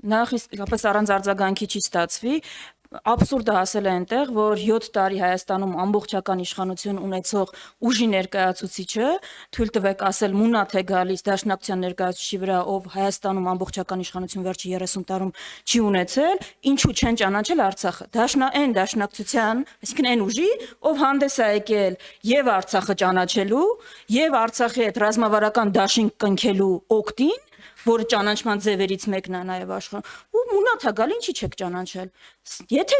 նախ իսկապես առանց արձագանքի չի ստացվի, աբսուրդը հասել է այնտեղ, որ 7 տարի Հայաստանում ամբողջական իշխանություն ունեցող ուժի ներկայացուցիչը թույլ տվեք ասել մունաթ է գալիս Դաշնակցության ներկայացուցիչի վրա, ով Հայաստանում ամբողջական իշխանություն վերջի 30 տարում չի ունեցել, ինչու չեն ճանաչել Արցախը։ Այն Դաշնակցության, այսինքն այն ուժի, ով հանդես է եկել եւ Արցախը ճանաչելու, եւ Արցախի հետ ռազմավարական դաշինք կնքելու օգտին, որը ճանաչման ձևերից մեկն է նաև աշխարհում, ու մունաթ է գալի, ինչի չեք ճանաչել։ Եթե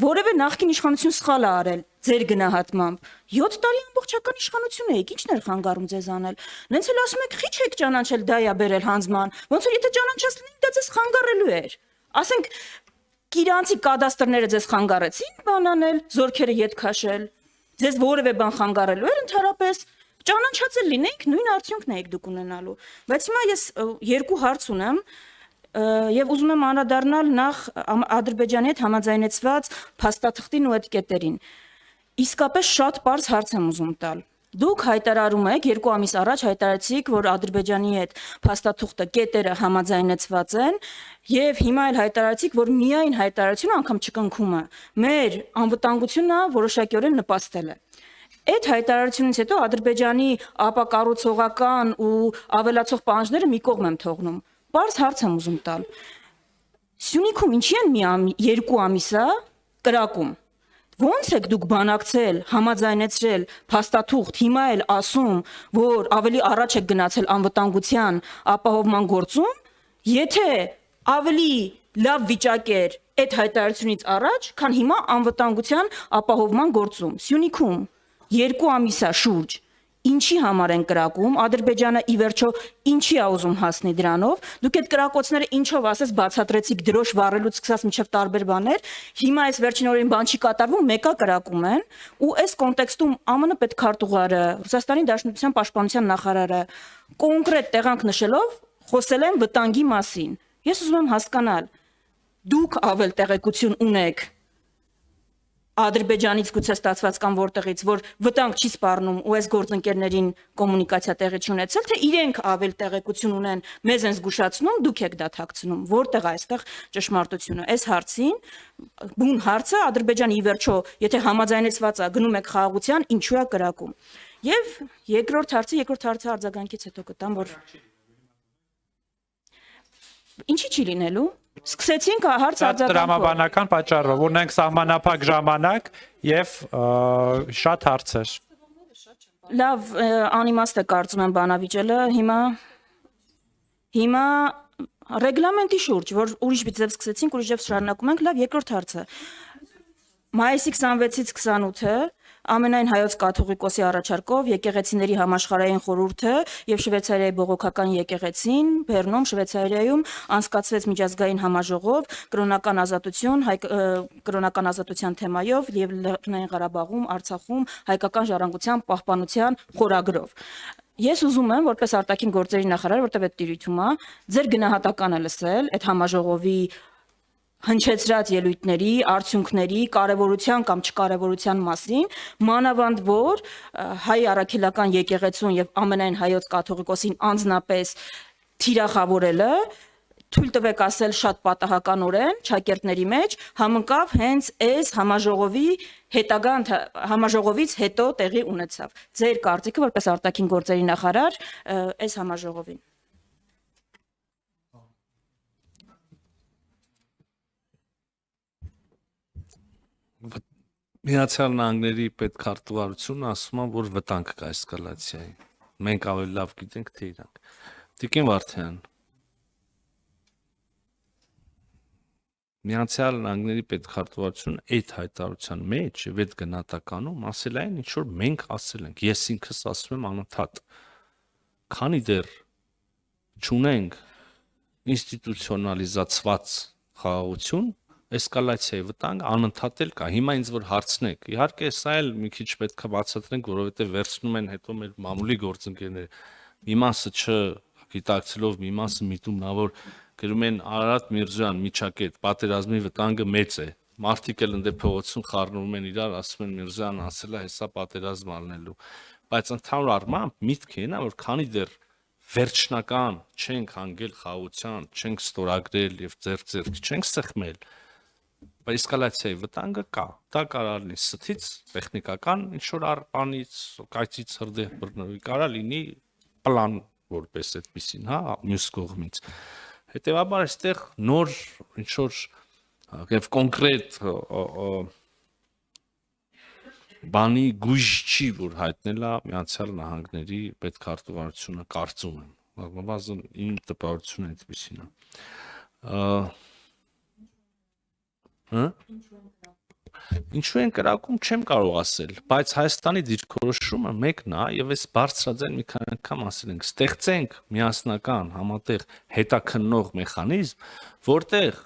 որևէ նախկին իշխանություն սխալ է արել ձեր գնահատմամբ, 7 տարի ամբողջական իշխանություն եք, ի՞նչն էր խանգարում ձեզ անել։ Նենց էլ ասում եք, խի չեք ճանաչել, դա է բերել հանձնման, ոնց որ եթե ճանաչած լինեիք, դա ձեզ խանգարելու էր։ Ասենք Կիրանցի կադաստրները ձեզ խանգարեցին բան անել, զորքերը ետ քաշել, ձեզ որևէ բան խանգարելու էր ընդհանրապես ճանաչած լինեիք, նույն արդյունքն եք դուք ունենալու։ Բայց հիմա ես երկու հարց ունեմ եւ ուզում եմ անդրադառնալ նախ Ադրբեջանի հետ համաձայնեցված փաստաթղթին ու այդ կետերին։ Իսկապես շատ པարզ հարց եմ ուզում տալ։ Դուք հայտարարում եք 2 ամիս առաջ հայտարարեցիք, որ Ադրբեջանի հետ փաստաթուղթը կետերը համաձայնեցված են եւ հիմա էլ հայտարարեցիք, որ միայն հայտարարությունը անգամ չկնքումը մեր անվտանգությունը որոշակիորեն նպաստել է։ Այդ հայտարարությունից հետո Ադրբեջանի ապակառուցողական ու ավելացող պահանջները մի կողմ եմ թողնում։ Պարզ հարց եմ ուզում տալ։ Սյունիքում ինչի են 2 ամիսա կրակում։ Ոնց եք դուք բանակցել, համաձայնեցրել փաստաթուղթ, հիմա էլ ասում, որ ավելի առաջ եք գնացել անվտանգության ապահովման գործում, եթե ավելի լավ վիճակ էր այդ հայտարարությունից առաջ, քան հիմա անվտանգության ապահովման գործում։ Սյունիքում 2 ամիսա շուրջ ինչի համար են կրակում, Ադրբեջանը ի վերջո ինչի է ուզում հասնի դրանով, դուք այդ կրակոցները ինչով ասես բացատրեցիք դրոշ վառելուց սկսած մինչև տարբեր բաներ, հիմա այս վերջին օրերին բան չի կատարվում, մեկա կրակում են, ու այս կոնտեքստում ԱՄՆ պետքարտուղարը, Ռուսաստանի Դաշնության պաշտպանության նախարարը կոնկրետ տեղանք նշելով խոսել են վտանգի մասին։ Ես ուզում եմ հասկանալ, դուք ավել տեղեկություն ունեք Ադրբեջանից գուցե ստացված կամ որտեղից, որ վտանգ չի սպառնում ու այս գործընկերներին կոմունիկացիա տեղի չունեցել, թե իրենք ավել տեղեկություն ունեն, մեզ են զգուշացնում, դուք եք դա թաքցնում, որտեղ է այստեղ ճշմարտությունը։ Այս հարցին բուն հարցը Ադրբեջանը ի վերջո, եթե համաձայնեցված է, գնում եք խաղաղության, ինչու է կրակում։ Եվ երկրորդ հարցը արձագանքից հետո կտամ, որ ինչի չի լինելու։ Սկսեցինք հարց արձագանքով։ Տրամաբանական պատճառով, ունենք սահմանափակ ժամանակ եւ շատ հարցեր։ Լավ, անիմաստ է կարծում եմ բանավիճելը, հիմա ռեգլամենտի շուրջ, որ ուրիշ ձև սկսեցինք, ուրիշ ձև շարունակում ենք, լավ, երկրորդ հարցը։ Մայիսի 26-ից 28-ը Ամենայն հայոց կաթողիկոսի առաջարկով եկեղեցիների համաշխարհային խորհուրդը եւ Շվեյցարիայի բողոքական եկեղեցին Բեռնում, Շվեյցարիայում անցկացրեց միջազգային համաժողով կրոնական ազատության թեմայով եւ Լեռնային Ղարաբաղում, Արցախում հայկական ժառանգության պահպանության խորագրով։ Ես ուզում եմ, որպես արտաքին գործերի նախարար, որտեղ այդ տիրույթում է, ձեր գնահատականը լսել այդ համաժողովի հնչեցրած ելույթների, արդյունքների, կարևորության կամ չկարևորության մասին, մանավանդ որ հայ առաքելական եկեղեցուն եւ ամենայն հայոց կաթողիկոսին անձնապես թիրախավորելը, թույլ տվեք ասել շատ պատահականորեն ճակերտների մեջ համընկավ հենց այս համաժողովից հետո տեղի ունեցավ։ Ձեր կարծիքը որպես արտաքին գործերի նախարար այս համաժողովին։ Միացյալ Նահանգների պետքարտուղարությունն ասում է, որ վտանգ կա էսկալացիայի։ Մենք ավելի լավ գիտենք, թե իրանք։ Տիկին Վարդյան, Միացյալ Նահանգների պետքարտուղարությունը այդ հայտարարության մեջ եւ այդ գնահատականում ասել այն, ինչ որ մենք ասել ենք։ Ես ինքս ասում եմ անընդհատ։ Քանի դեռ չունենք ինստիտուցիոնալիզացված խաղաղություն, էսկալացիայի վտանգ անընդհատ էլ կա։ Հիմա ինձ որ հարցնեք, իհարկե սա էլ մի քիչ պետք է բացատրենք, որովհետև վերցնում են հետո մեր մամուլի գործընկերները։ Մի մասը չգիտակցելով, մի մասը միտում նա որ գրում են Արարատ Միրզոյան, Միջակետ, պատերազմի վտանգը մեծ է։ Մարդիկ էլ ընդ փողոցում խառնվում են իրար, ասում են Միրզոյան ասել է, հեսա պատերազմ ալնելու։ Բայց ընդհանուր առմամբ միտքը նա որ քանի դեռ վերջնական չենք հանգել խաղաղության, չենք ստորագրել եւ ձեռք չենք սեղմել, բայց էսկալացիայի վտանգը կա։ Դա կարող լինի ստից, տեխնիկական ինչ որ բանից, կայծից հրդեհ բռնվի, կարող լինի պլան որպես այդպեսին, հա, մյուս կողմից։ Հետևաբար այստեղ նոր ինչ որ եւ կոնկրետ բանի գույժ չի, որ հայտնել է Միացյալ Նահանգների պետքարտուղարությունը, կարծում եմ։ Բավական իմ տպավորությունը այդպեսին է։ Հա? Ինչու են կրակում, չեմ կարող ասել, բայց Հայաստանի դիրքորոշումը մեկն է եւ այս բարձրաձայն մի քանի անգամ ասել ենք, ստեղծենք միասնական համատեղ հետաքննող մեխանիզմ, որտեղ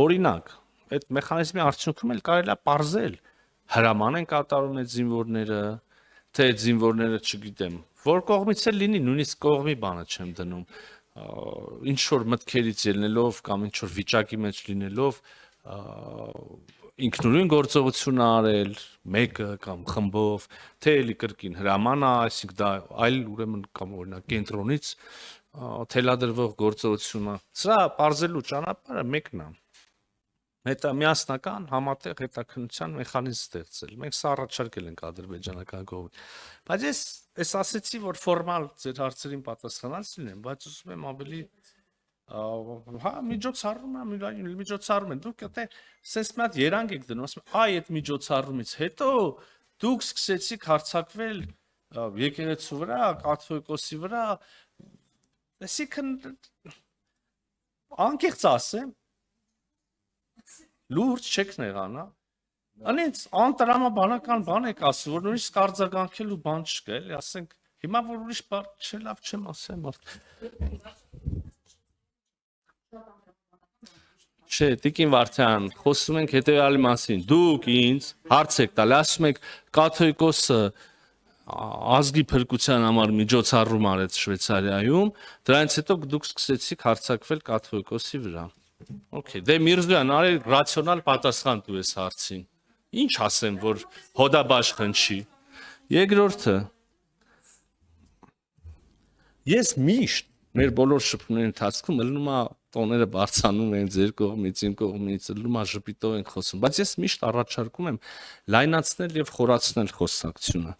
օրինակ այդ մեխանիզմի արդյունքում էլ կարելի է պարզել հրաման են կատարում այդ զինվորները, թե այդ զինվորները, չգիտեմ, որ կողմից էլ լինի, նույնիսկ կողմի բանը չեմ դնում, ինչ որ մտքերից ելնելով կամ ինչ որ վիճակի մեջ լինելով ինքնուրույն գործողություն արել, մեկը կամ խմբով, թե էլի կրկին հրաման է, այսինքն դա այլ ուրեմն կամ օրինակ կենտրոնից թելադրվող գործողությունը, սա բարձելու ճանապարհը մեկն է։ Հետո միասնական համատեղ հետաքննության մեխանիզմ ստեղծել։ Մենք սա առաջարկել ենք ադրբեջանական կողմից։ Բայց ես ասեցի, որ ֆորմալ ձեր հարցերին պատասխանած լինեմ, բայց ուզում եմ ավելի հա միջոցառում են դուք այդտեղ sense մի հատ երանգ եք դնում, ասում այ այդ միջոցառումից հետո դուք սկսեցիք հարձակվել եկեղեցու վրա, կաթողիկոսի վրա, այսինքն անկեղծ ասեմ լուրջ չեք նեղանա, անից անտրամաբանական բան եք ասում, որ նույնիսկ արձագանքելու բան չկա, էլի, ասենք, հիմա որ ուրիշ բան չէ, լավ չեմ ասեմ, Չէ, Տիկին Վարդյան, խոսում ենք հետևյալի մասին, դուք ինձ հարց եք տալի, ասում եք կաթողիկոսը ազգի փրկության համար միջոցառում արեց Շվեյցարիայում, դրանից հետո դուք սկսեցիք հարձակվել կաթողիկոսի վրա։ Okay, դե Միրզոյան, արի ռացիոնալ պատասխան տու ես հարցին։ Ինչ ասեմ, որ հոդաբաշխ խնչի։ Երկրորդը ես միշտ մեր բոլոր շփումների ընթացքում ելնում է տոները բարձանում են ձեր կողմից, իմ կողմից, ելնում է ժպիտով ենք խոսում, բայց ես միշտ առաջարկում եմ լայնացնել եւ խորացնել խոսակցությունը։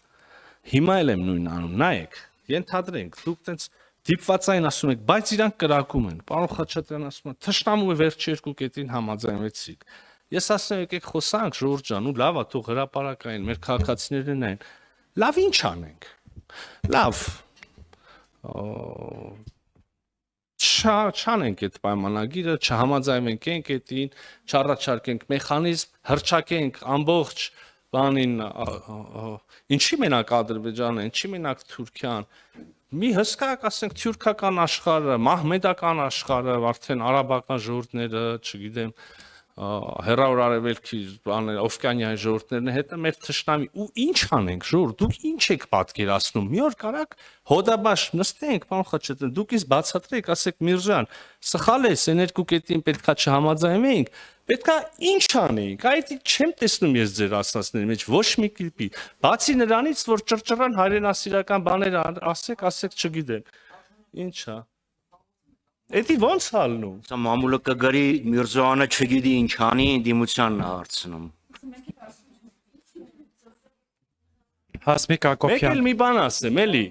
Հիմա էլ եմ նույնն անում, նայեք, ենթադրենք, դուք տենց դիպվածային ասում եք, բայց իրանք կրակում են։ Պարոն Խաչատրյան ասում է, թշնամու վերջի երկու կետին համաձայնվեցիք։ Ես ասում եմ, եկեք խոսանք, ժողովուրդ ջան, ու լավ է, թող հրապարակային, մեր քաղաքացիներն են։ Լավ ինչ անենք։ Լավ։ Չանենք այդ պայմանագիրը, չհամաձայնենք այդին, չառաջարկենք մեխանիզմ, հրճակենք ամբողջ բանին, ինչի մենակ Ադրբեջանը, ինչի մենակ Թուրքիան, մի հսկայակ ասենք թյուրքական աշխարհը, մահմեդական աշխարհը, արդեն արաբական ժողովուրդները, չգիտեմ, հերավոր արևելքի բաները, օվկիանիայի ժողովուրդներն հետը մեր թշնամի ու ինչ անենք, ժողովուրդ, դուք ինչ եք պատկերացնում։ Մի օր կարակ հոդաբաշխ նստենք, պարոն Խաչատրյան, դուք ինձ բացատրեք, ասեք Միրզոյան, սխալ է, այն երկու կետին պետքա չհամաձայնվենք, պետքա ինչ անենք։ Այդ չեմ տեսնում ես ձեր ասածների մեջ ոչ մի կերպի։ Բացի նրանից, որ ճռճռան հայրենասիրական բաներ ասեք, չգիտեմ։ Ինչ է։ Էդի ո՞նց հալնում։ Սա մամուլը կգրի Միրզոյանը չգիտի ինչ անի, դիմությանն է հարցնում։ Հասմիկ Մեկ Հակոբյան։ էլ մի բան ասեմ, էլի։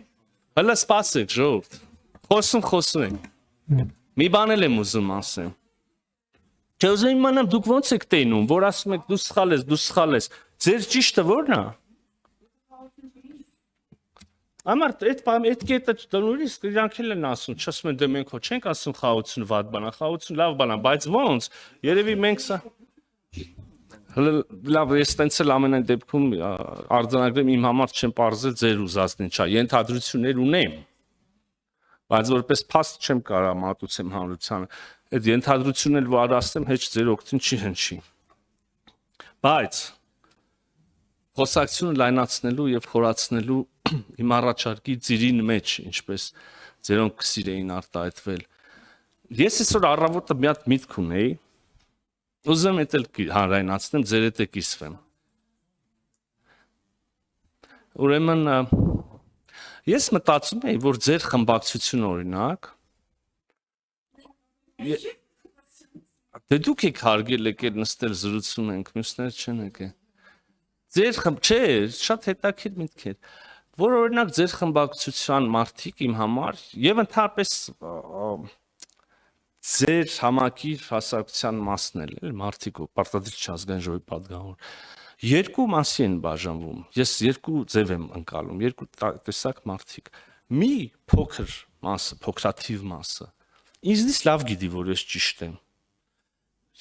Հələ սպասեք, ժողովուրդ։ Խոսում ենք։ Մի բան էլ եմ ուզում ասեմ։ Չուզում իմանամ դուք ո՞նց եք տենում, որ ասում եք դու սխալ ես։ Ձեր ճիշտը ո՞րն է։ Ամառ այդ կետը նույնիսկ իրանք էլ են ասում, չասում են դե մենք հո չենք ասում խաղաղություն վատ բան է, խաղաղություն լավ բան է, բայց ո՞նց։ Երևի մենք սա լավ ես տենց էլ ամենայն դեպքում արձանագրեմ իմ համար չեմ բարձել ձեր ուզածն ինչա, ենթադրություններ ունեմ, բայց որպես փաստ չեմ կարող մատուցեմ հանրությանը, այդ ենթադրությունն էլ որ ասեմ հեչ ձեր օգտին չի հնչի։ Բայց խոսակցությունը լայնացնելու եւ խորացնելու իմ առաջարկի ծիրին մեջ, ինչպես ձերոնք կսիրեին արտահայտվել։ Ես այսօր առավոտը մի հատ միտք ունեի, ուզում եմ էլ հանրայնացնեմ, ձեր հետ կիսվեմ։ Ուրեմն Ես մտածում եմ, որ ձեր խմբակցությունը օրինակ դե դուք եք հարգել եկել նստել զրուցում ենք, մյուսներ չեն եկել։ Ձեր չէ, շատ հետաքրքիր միտք է, որ օրինակ ձեր խմբակցության մարդիկ իմ համար եւ ընդհանրապես ձեր համակիր հասարակության մասն էլ մարդիկ ու պարտադիր չազգային ժողովի պատգամավոր երկու մասի են բաժանվում։ Ես երկու ձև եմ ընկալում, երկու տեսակ մարդիկ։ Մի փոքր մասը, փոքրաթիվ մասը ինձնից լավ գիտի, որ ես ճիշտ եմ։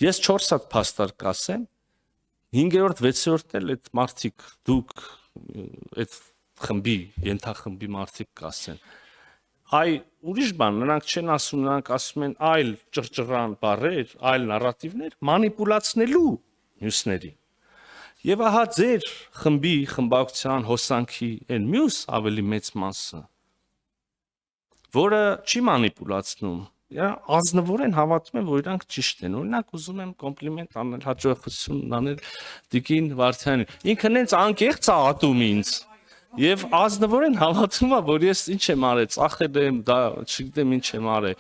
Ես 4 հատ փաստար կասեմ, 5-րդ, 6-րդ էլ այդ մարդիկ դուք այդ խմբի, ենթախմբի մարդիկ կասեն։ Այ ուրիշ բան, նրանք չեն ասում, նրանք ասում են այլ ճռճռան բառեր, այլ նարատիվներ մանիպուլացնելու մյուսներին։ Եվ ահա ձեր խմբի, խմբակցության հոսանքի այն մյուս ավելի մեծ մասը, որը չի մանիպուլացնում, ազնվորեն հավատում են, որ իրանք ճիշտ են։ Օրինակ ուզում եմ կոմպլիմենտ անել, հաջողություն անել Տիկին Վարդյանին։ Ինքն ինձ անկեղծ է ատում ինձ։ Եվ ազնվորեն հավատում է, որ ես ինչ եմ արել, ծախել եմ, դա չգիտեմ ինչ եմ արել։